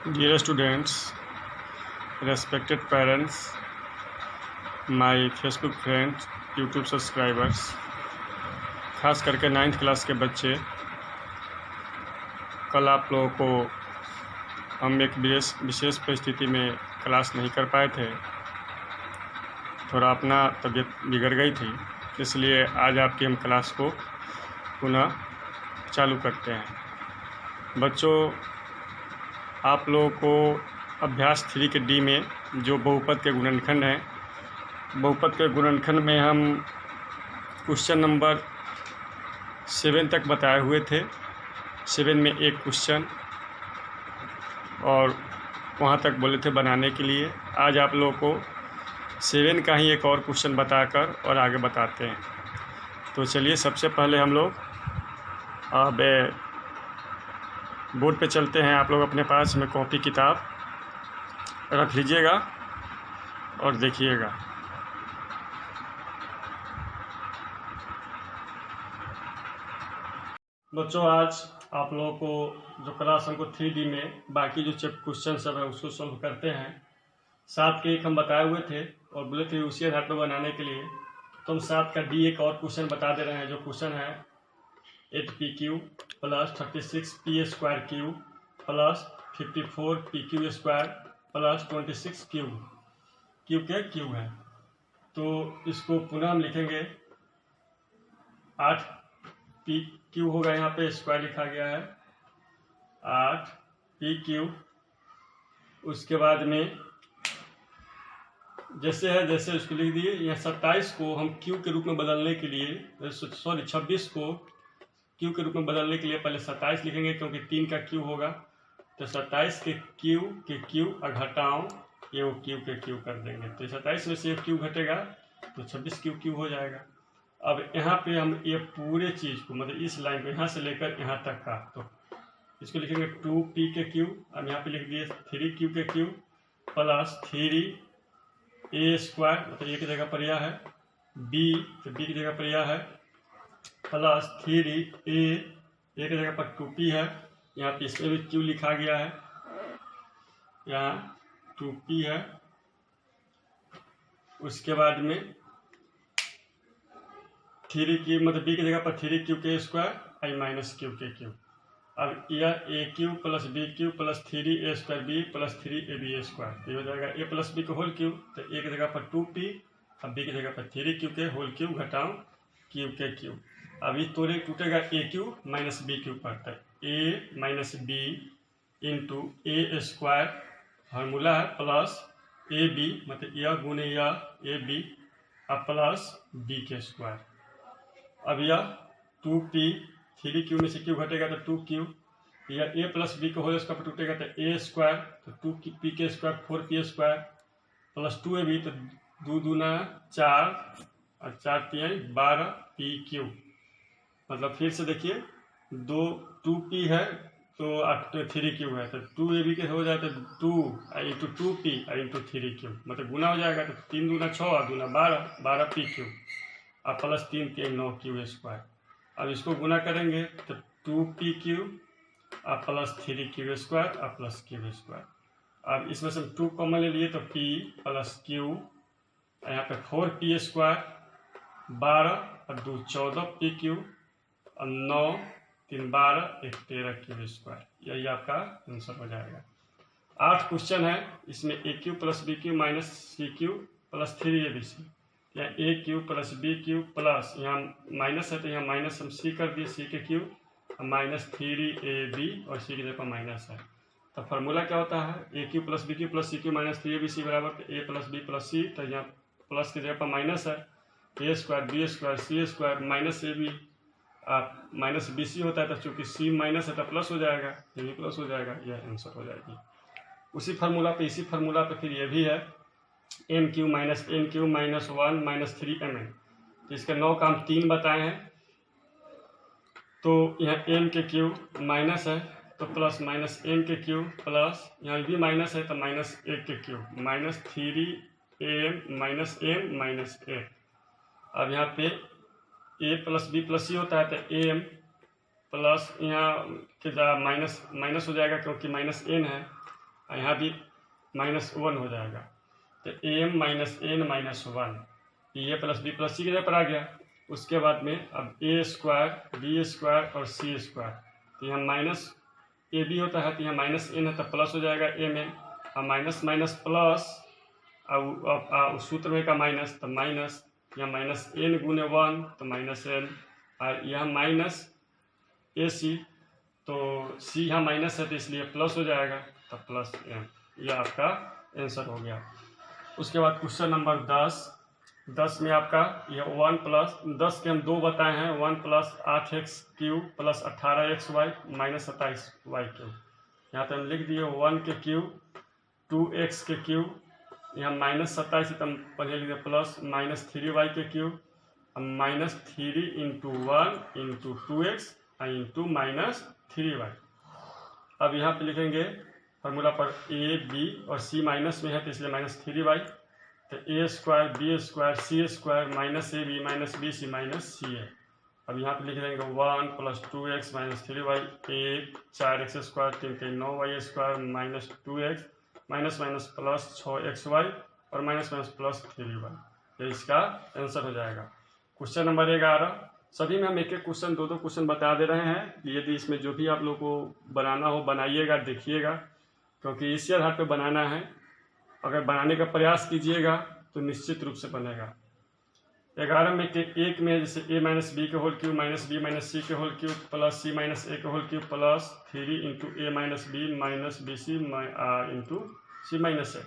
Dear students, respected parents, my Facebook friends, YouTube subscribers, खास करके 9th class के बच्चे, कल आप लोगों को हम एक विशेष परिस्थिति में क्लास नहीं कर पाए थे। थोड़ा अपना तबीयत बिगड़ गई थी, इसलिए आज आपकी हम क्लास को पुनः चालू करते हैं। बच्चों, आप लोगों को अभ्यास 3 के डी में जो बहुपद के गुणनखंड हैं, बहुपद के गुणनखंड में हम क्वेश्चन नंबर 7 तक बताए हुए थे। 7 में एक क्वेश्चन और वहाँ तक बोले थे बनाने के लिए। आज आप लोगों को 7 का ही एक और क्वेश्चन बताकर और आगे बताते हैं। तो चलिए, सबसे पहले हम लोग अब बोर्ड पे चलते हैं। आप लोग अपने पास में कॉपी किताब रख लीजिएगा और देखिएगा। बच्चों, आज आप लोगों को जो क्लास हमको 3D में बाकी जो क्वेश्चन सब है उसको सॉल्व करते हैं। 7 के एक हम बताए हुए थे और बोले थे उसी आधार पर बनाने के लिए, तो हम 7 का डी एक और क्वेश्चन बता दे रहे हैं। जो क्वेश्चन है 8pq plus 36p² cube plus 54pq² plus 26 cube के क्यूब है। तो इसको पुनः हम लिखेंगे 8pq होगा, यहाँ पे स्क्वायर लिखा गया है 8pq। उसके बाद में जैसे है जैसे उसको लिख दिए। यहाँ 27 को हम क्यू के रूप में बदलने के लिए, 26 को क्यू के रूप में बदलने के लिए पहले 27 लिखेंगे, क्योंकि 3 का क्यू होगा। तो 27 के क्यू और घटाओ ये वो क्यू के क्यू कर देंगे। तो 27 में से एक क्यू घटेगा तो 26 क्यू हो जाएगा। अब यहाँ पे हम ये पूरे चीज़ को, मतलब इस लाइन को यहाँ से लेकर यहाँ तक का, तो इसको लिखेंगे 2p के क्यू। अब यहाँ पे लिख दिए 3q के क्यू प्लस 3a², मतलब a की जगह पर यह है, b तो b की जगह पर यह है, प्लस 3a की जगह पर 2p है। यहाँ पे इसमें भी q लिखा गया है, यहाँ 2p है। उसके बाद में 3q, मतलब b की जगह पर 3q के स्क्वायर आई माइनस q के क्यू। अब यह a³ plus b³ plus 3a² plus 3ab², ये हो जाएगा a प्लस b का होल क्यूब। तो a की जगह पर 2p, अब b की जगह पर 3q के होल क्यूब घटाओ q के क्यूब। अब ये तोड़े टूटेगा a³ माइनस b³ पर, तो a minus b into a² formula है प्लस ab, मतलब यह गुने यह ab अब प्लस b के स्क्वायर। अब यह 2p, 3q में से q घटेगा तो 2q, यह a प्लस b का होल स्क्वायर पर टूटेगा तो a², तो 2p के स्क्वायर 4p² प्लस 2ab, तो 2 दूना 4 और 4 3 12pq। मतलब फिर से देखिए, 2p है तो 3q है, तो 2ab के हो जाए तो 2 इंटू 2p इंटू 3q, मतलब गुना हो जाएगा। तो 3 दूना 6 और दूना 12pq और प्लस 3 3 9q²। अब इसको गुना करेंगे तो 2pq और प्लस 3q² और प्लस q²। अब इसमें से 2 कॉमन ले लिए तो p प्लस q, यहाँ पे 4p² 12 और 2 14pq और 9 3 12 1 13q²। यही आपका आंसर हो जाएगा। 8 क्वेश्चन है, इसमें a³ plus b³ minus c³ plus 3abc, या a³ प्लस b³ प्लस, यहाँ माइनस है तो यहाँ माइनस हम c कर दिए, c के क्यूब माइनस 3ab और c की जगह पर माइनस है। तो फार्मूला क्या होता है, a³ plus b³ plus c³ minus 3abc बराबर a plus b plus c। तो यहाँ प्लस की जगह पर माइनस है, a² b² c² minus ab minus bc होता है, तो चूंकि c माइनस है तो प्लस हो जाएगा, ये भी प्लस हो जाएगा, यह आंसर हो जाएगी। उसी फार्मूला पे, इसी फार्मूला पे फिर ये भी है m³ minus n³ minus 1 minus 3mn। तो इसका 9 का हम 3 बताए हैं। तो यहाँ m के क्यूब माइनस है तो प्लस माइनस m के क्यूब प्लस यहाँ भी माइनस है तो माइनस 1 के cube minus 3am minus m minus 1। अब यहाँ पे a plus b plus c होता है तो am प्लस यहाँ के माइनस माइनस हो जाएगा क्योंकि माइनस n है, यहाँ भी -1 हो जाएगा। तो m माइनस एन माइनस 1 ए प्लस बी प्लस सी की जगह पर आ गया। उसके बाद में अब a स्क्वायर बी स्क्वायर और सी स्क्वायर, तो यहाँ माइनस ए बी होता है, तो यहाँ माइनस एन है तो प्लस हो जाएगा एम एन। अब माइनस माइनस प्लस, अब सूत्र में का माइनस, तो माइनस यहाँ माइनस एन गुने 1 तो माइनस एन, और यहाँ माइनस ए सी, तो सी यहाँ माइनस है तो इसलिए प्लस हो जाएगा, तो प्लस एन। यह आपका आंसर हो गया। उसके बाद क्वेश्चन नंबर 10 में आपका यह 1 प्लस 10 के हम 2 बताए हैं, 1 plus 8x cube plus 18xy minus 27y cube. यहाँ पे हम लिख दिए 1 के क्यूब 2x के क्यूब, यहाँ माइनस 27 तो हम पहले लिख दिए प्लस माइनस 3y के क्यूब, अब minus 3 into 1 into 2x into minus 3y। अब यहाँ पे लिखेंगे फार्मूला पर a b और c माइनस में है तो इसलिए माइनस 3y, तो a square b square c square minus a b minus b c minus c है। अब यहाँ पे लिख देंगे 1 plus 2x minus 3y 1 4x square 3 3 9y square minus 2x minus minus plus 6xy और माइनस माइनस प्लस 3y। ये इसका answer हो जाएगा। क्वेश्चन नंबर 11, सभी में हम एक एक क्वेश्चन 2-2 क्वेश्चन बता दे रहे हैं। यदि इसमें जो भी आप लोग को बनाना हो बनाइएगा, देखिएगा, क्योंकि इसी आधार पर बनाना है। अगर बनाने का प्रयास कीजिएगा तो निश्चित रूप से बनेगा। 11 में के एक में जैसे a माइनस बी के whole cube minus b minus c के whole cube plus c minus a के whole cube plus 3 into a minus b minus b c into c minus a.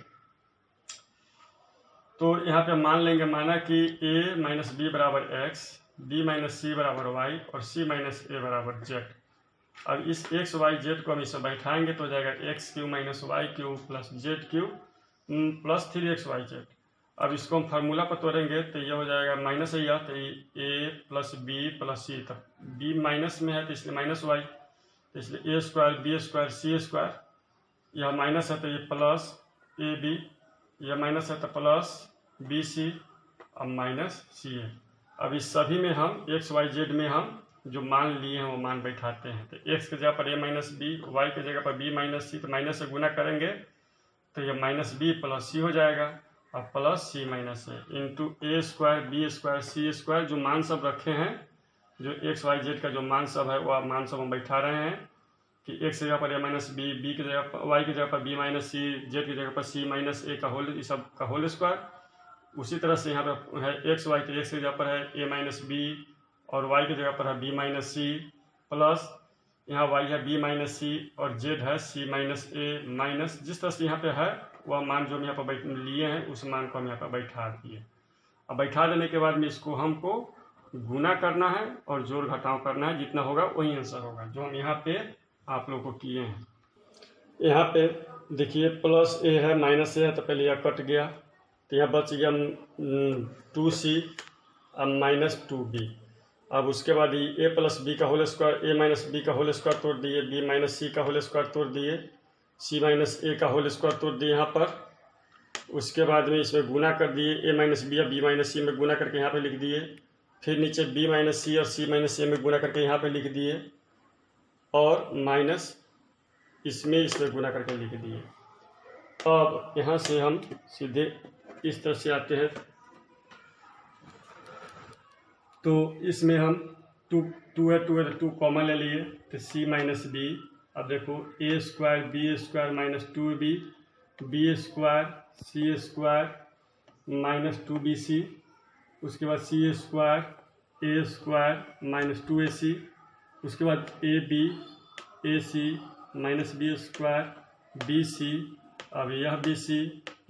तो यहाँ पे मान लेंगे, माना कि a माइनस बी बराबर x, b माइनस सी बराबर y और c माइनस ए बराबर z। अब इस x y z को हम इसमें बैठाएंगे तो हो जाएगा x cube minus y cube plus z cube plus 3xyz। अब इसको हम फार्मूला पर तोड़ेंगे तो ये हो जाएगा माइनस है, तो a प्लस बी प्लस सी, तब b माइनस में है तो इसलिए माइनस वाई, तो इसलिए a square b square c square, यह माइनस है तो ये प्लस ए बी, यह माइनस है तो प्लस बी सी अब माइनस सी ए। अब इस सभी में हम एक्स वाई जेड में हम जो मान लिए हैं वो मान बैठाते हैं। तो x की जगह पर a माइनस बी, वाई की जगह पर b माइनस सी, तो माइनस से गुना करेंगे तो ये माइनस बी प्लस सी हो जाएगा और प्लस सी माइनस ए इंटू ए square b square c square. जो मान सब रखे हैं, जो एक्स वाई जेड का जो मान सब है वह मान सब हम बैठा रहे हैं कि एक्स की जगह पर a माइनस बी, बी की जगह पर वाई की जगह पर b माइनस सी, जेड की जगह पर c माइनस ए का होल, इस सब का होल स्क्वायर। उसी तरह से यहाँ पर है एक्स वाई, तो एक्स की जगह पर है a माइनस बी और y की जगह पर है b माइनस सी प्लस यहाँ y है b माइनस सी और z है c माइनस ए माइनस, जिस तरह से यहाँ पे है वह मान जो हम यहाँ पर लिए हैं उस मान को हम यहाँ पर बैठा दिए। अब बैठा देने के बाद में इसको हमको गुना करना है और जोड़ घटाव करना है, जितना होगा वही आंसर होगा जो हम यहाँ पे आप लोग को किए हैं। यहाँ पे देखिए प्लस ए है माइनस ए है, तो पहले यह कट गया तो यहाँ बच गया 2c अब माइनस 2b। अब उसके बाद ए प्लस बी का होल स्क्वायर, ए माइनस बी का होल स्क्वायर तोड़ दिए, बी माइनस सी का होल स्क्वायर तोड़ दिए, सी माइनस ए का होल स्क्वायर तोड़ दिए यहाँ पर। उसके बाद में इसमें गुना कर दिए, ए माइनस बी या बी माइनस सी में गुना करके यहाँ पे लिख दिए, फिर नीचे बी माइनस सी और सी माइनस ए में गुना करके यहाँ पे लिख दिए और माइनस इसमें गुना करके लिख दिए। अब यहाँ से हम सीधे इस तरह से आते हैं, तो इसमें हम टू है टू कॉमन ले लिए तो c माइनस बी। अब देखो a square b square minus 2b, b square c square minus 2bc, उसके बाद c square a square minus 2ac, उसके बाद a b a c minus b square b c, अब यह b c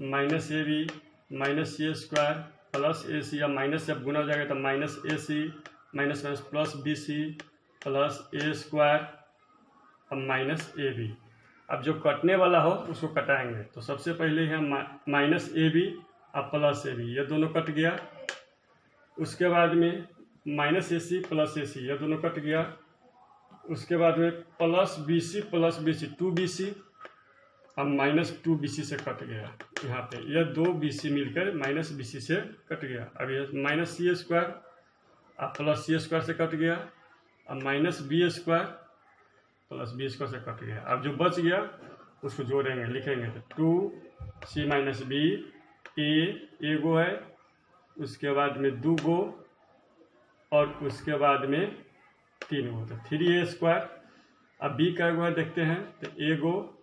minus a b minus c square plus a c, अब minus से अब गुना हो जाएगा तो minus a c minus minus plus b c plus a square अब माइनस ए बी। अब जो कटने वाला हो उसको कटाएंगे, तो सबसे पहले है माइनस ए बी अब प्लस ए बी, ये दोनों कट गया। उसके बाद में minus a C plus a सी, ये दोनों कट गया। उसके बाद में प्लस बी सी 2bc अब माइनस 2bc से कट गया। यहाँ पे यह 2bc मिलकर माइनस bc से कट गया। अब यह माइनस सी स्क्वायर अब प्लस सी स्क्वायर से कट गया, अब minus b square plus b square से कट गया। अब जो बच गया उसको जोड़ेंगे, लिखेंगे तो 2c माइनस बी ए गो है, उसके बाद में 2 गो और उसके बाद में 3 गो, तो 3a स्क्वायर। अब बी का गो है देखते हैं, तो ए गो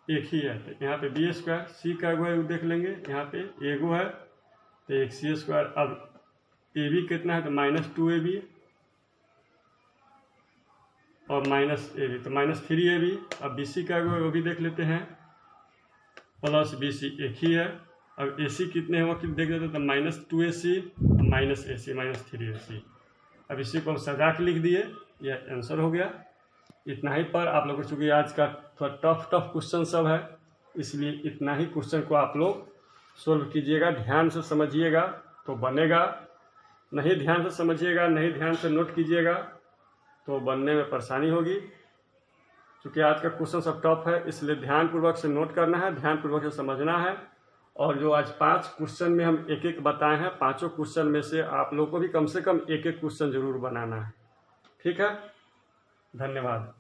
एक ही है, तो यहाँ पे बी स्क्वायर। सी का गो है वो देख लेंगे, यहाँ पे ए गो है तो एक सी स्क्वायर। अब ए बी कितना है, तो -2ab और -ab, तो -3ab। अब बी सी का गो है वो भी देख लेते हैं, प्लस बी सी एक ही है। अब ए सी कितने हैं वो देख लेते हैं, तो -2ac -ac -3ac। अब इसी को हम सजा के लिख दिए, यह आंसर हो गया। इतना ही पर आप लोगों को, चूँकि आज का थोड़ा टफ क्वेश्चन सब है, इसलिए इतना ही क्वेश्चन को आप लोग सोल्व कीजिएगा, ध्यान से समझिएगा तो बनेगा, नहीं ध्यान से समझिएगा, नहीं ध्यान से नोट कीजिएगा तो बनने में परेशानी होगी। क्योंकि आज का क्वेश्चन सब टफ है, इसलिए ध्यानपूर्वक से नोट करना है, ध्यानपूर्वक से समझना है। और जो आज 5 क्वेश्चन में हम एक एक बताए हैं, 5 क्वेश्चन में से आप लोगों को भी कम से कम एक एक क्वेश्चन जरूर बनाना है। ठीक है, धन्यवाद।